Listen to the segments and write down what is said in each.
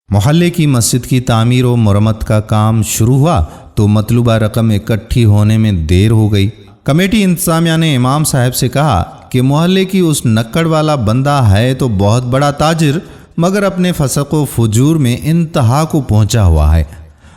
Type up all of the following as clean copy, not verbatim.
محلے کی مسجد کی تعمیر و مرمت کا کام شروع ہوا تو مطلوبہ رقم اکٹھی ہونے میں دیر ہو گئی۔ کمیٹی انتظامیہ نے امام صاحب سے کہا کہ محلے کی اس نکڑ والا بندہ ہے تو بہت بڑا تاجر، مگر اپنے فسق و فجور میں انتہا کو پہنچا ہوا ہے۔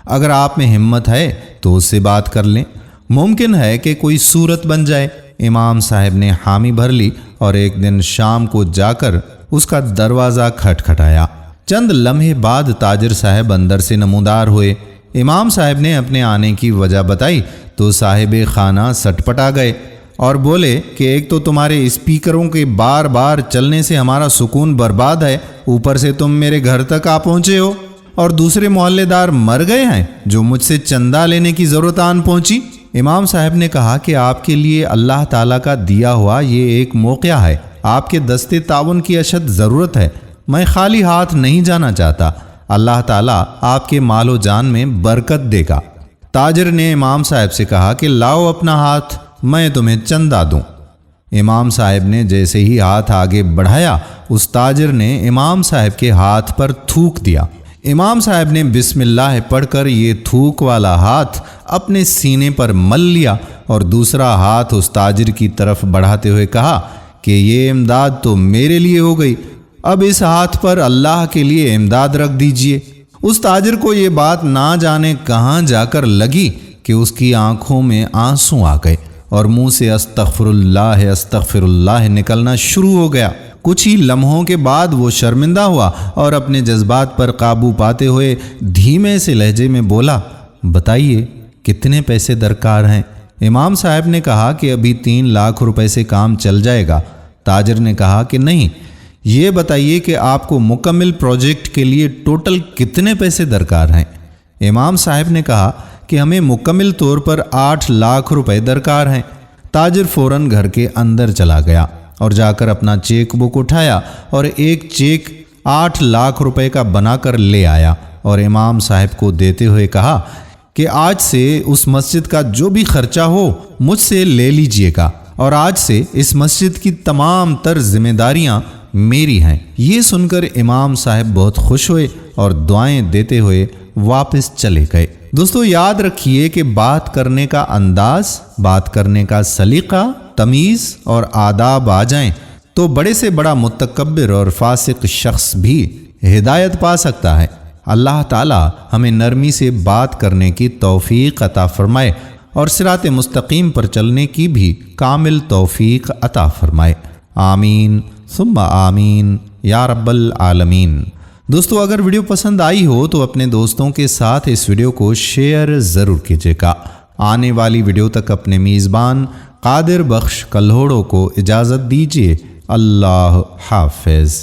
اگر آپ میں ہمت ہے تو اس سے بات کر لیں، ممکن ہے کہ کوئی صورت بن جائے۔ امام صاحب نے حامی بھر لی اور ایک دن شام کو جا کر اس کا دروازہ کھٹکھٹایا۔ چند لمحے بعد تاجر صاحب اندر سے نمودار ہوئے۔ امام صاحب نے اپنے آنے کی وجہ بتائی تو صاحب خانہ سٹ پٹا گئے اور بولے کہ ایک تو تمہارے اسپیکروں کے بار بار چلنے سے ہمارا سکون برباد ہے، اوپر سے تم میرے گھر تک آ پہنچے ہو، اور دوسرے محلے دار مر گئے ہیں جو مجھ سے چندہ لینے کی ضرورت آن پہنچی۔ امام صاحب نے کہا کہ آپ کے لیے اللہ تعالیٰ کا دیا ہوا یہ ایک موقع ہے، آپ کے دستے تعاون کی اشد ضرورت ہے، میں خالی ہاتھ نہیں جانا چاہتا، اللہ تعالیٰ آپ کے مال و جان میں برکت دے گا۔ تاجر نے امام صاحب سے کہا کہ لاؤ اپنا ہاتھ، میں تمہیں چندہ دوں۔ امام صاحب نے جیسے ہی ہاتھ آگے بڑھایا، اس تاجر نے امام صاحب کے ہاتھ پر تھوک دیا۔ امام صاحب نے بسم اللہ پڑھ کر یہ تھوک والا ہاتھ اپنے سینے پر مل لیا اور دوسرا ہاتھ اس تاجر کی طرف بڑھاتے ہوئے کہا کہ یہ امداد تو میرے لیے ہو گئی، اب اس ہاتھ پر اللہ کے لیے امداد رکھ دیجئے۔ اس تاجر کو یہ بات نہ جانے کہاں جا کر لگی کہ اس کی آنکھوں میں آنسو آ گئے اور منہ سے استغفر اللہ نکلنا شروع ہو گیا۔ کچھ ہی لمحوں کے بعد وہ شرمندہ ہوا اور اپنے جذبات پر قابو پاتے ہوئے دھیمے سے لہجے میں بولا، بتائیے کتنے پیسے درکار ہیں؟ امام صاحب نے کہا کہ ابھی 3 لاکھ روپے سے کام چل جائے گا۔ تاجر نے کہا کہ نہیں، یہ بتائیے کہ آپ کو مکمل پروجیکٹ کے لیے ٹوٹل کتنے پیسے درکار ہیں؟ امام صاحب نے کہا کہ ہمیں مکمل طور پر 8 لاکھ روپے درکار ہیں۔ تاجر فوراً گھر کے اندر چلا گیا اور جا کر اپنا چیک بک اٹھایا اور ایک چیک 8 لاکھ روپے کا بنا کر لے آیا اور امام صاحب کو دیتے ہوئے کہا کہ آج سے اس مسجد کا جو بھی خرچہ ہو مجھ سے لے لیجئے گا، اور آج سے اس مسجد کی تمام تر ذمہ داریاں میری ہیں۔ یہ سن کر امام صاحب بہت خوش ہوئے اور دعائیں دیتے ہوئے واپس چلے گئے۔ دوستو یاد رکھیے کہ بات کرنے کا انداز، بات کرنے کا سلیقہ، تمیز اور آداب آ جائیں تو بڑے سے بڑا متکبر اور فاسق شخص بھی ہدایت پا سکتا ہے۔ اللہ تعالی ہمیں نرمی سے بات کرنے کی توفیق عطا فرمائے اور صراط مستقیم پر چلنے کی بھی کامل توفیق عطا فرمائے۔ آمین ثم آمین یا رب العالمین۔ دوستو اگر ویڈیو پسند آئی ہو تو اپنے دوستوں کے ساتھ اس ویڈیو کو شیئر ضرور کیجیے گا۔ آنے والی ویڈیو تک اپنے میزبان قادر بخش کلہوڑوں کو اجازت دیجیے۔ اللہ حافظ۔